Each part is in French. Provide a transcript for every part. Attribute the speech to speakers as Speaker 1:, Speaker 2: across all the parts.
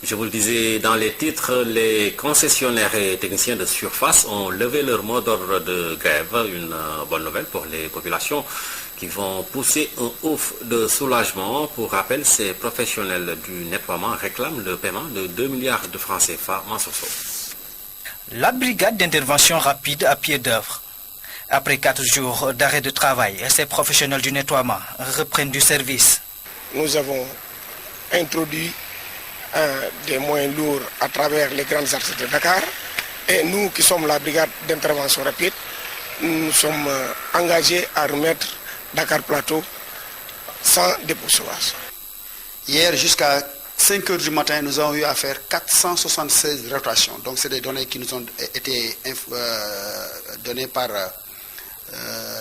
Speaker 1: Je vous le disais dans les titres, les concessionnaires et techniciens de surface ont levé leur mot d'ordre de grève. Une bonne nouvelle pour les populations qui vont pousser un ouf de soulagement. Pour rappel, ces professionnels du nettoiement réclament le paiement de 2 milliards de francs CFA Mansourso.
Speaker 2: La brigade d'intervention rapide à pied d'œuvre. Après 4 jours d'arrêt de travail, ces professionnels du nettoiement reprennent du service.
Speaker 3: Nous avons introduit des moyens lourds à travers les grandes artères de Dakar. Et nous qui sommes la brigade d'intervention rapide, nous sommes engagés à remettre Dakar Plateau sans dépôt sauvage.
Speaker 4: Hier jusqu'à 5 heures du matin, nous avons eu à faire 476 rotations. Donc c'est des données qui nous ont été données par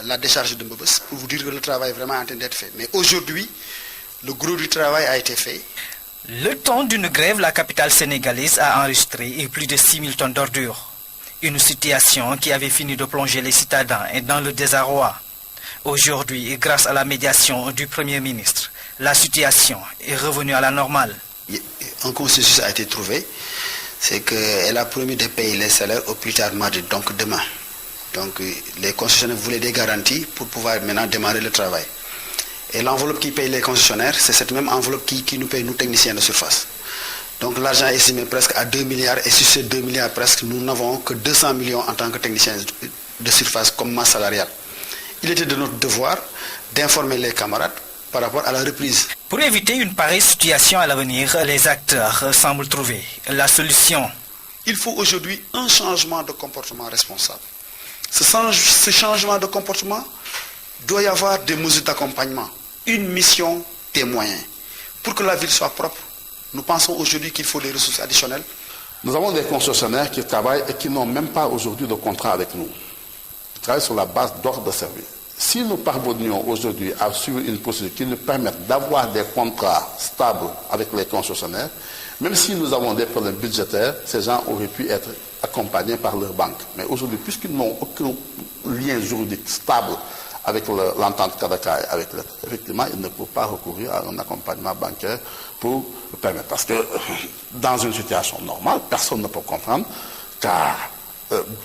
Speaker 4: la décharge de Mbebes pour vous dire que le travail est vraiment en train d'être fait. Mais aujourd'hui, le gros du travail a été fait.
Speaker 2: Le temps d'une grève, la capitale sénégalaise a enregistré plus de 6 000 tonnes d'ordures. Une situation qui avait fini de plonger les citadins dans le désarroi. Aujourd'hui, grâce à la médiation du Premier ministre, la situation est revenue à la normale.
Speaker 4: Un consensus a été trouvé, c'est qu'elle a promis de payer les salaires au plus tard mardi, donc demain. Donc les concessionnaires voulaient des garanties pour pouvoir maintenant démarrer le travail. Et l'enveloppe qui paye les concessionnaires, c'est cette même enveloppe qui nous paye nous techniciens de surface. Donc l'argent est estimé presque à 2 milliards et sur ces 2 milliards presque, nous n'avons que 200 millions en tant que techniciens de surface comme masse salariale. Il était de notre devoir d'informer les camarades par rapport à la reprise.
Speaker 2: Pour éviter une pareille situation à l'avenir, les acteurs semblent trouver la solution.
Speaker 4: Il faut aujourd'hui un changement de comportement responsable. Ce changement de comportement doit y avoir des mesures d'accompagnement, une mission, des moyens. Pour que la ville soit propre, nous pensons aujourd'hui qu'il faut des ressources additionnelles.
Speaker 5: Nous avons des concessionnaires qui travaillent et qui n'ont même pas aujourd'hui de contrat avec nous. Ils travaillent sur la base d'ordre de service. Si nous parvenions aujourd'hui à suivre une procédure qui nous permette d'avoir des contrats stables avec les concessionnaires, même si nous avons des problèmes budgétaires, ces gens auraient pu être accompagnés par leur banque. Mais aujourd'hui, puisqu'ils n'ont aucun lien juridique stable avec l'entente Kadaka et avec l'État, effectivement, ils ne peuvent pas recourir à un accompagnement bancaire pour permettre. Parce que dans une situation normale, personne ne peut comprendre qu'à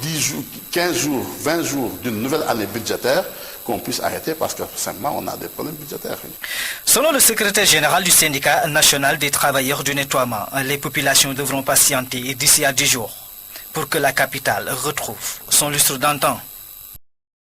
Speaker 5: 10 jours, 15 jours, 20 jours d'une nouvelle année budgétaire, qu'on puisse arrêter parce que simplement on a des problèmes budgétaires.
Speaker 2: Selon le secrétaire général du syndicat national des travailleurs du nettoiement, les populations devront patienter d'ici à 10 jours pour que la capitale retrouve son lustre d'antan.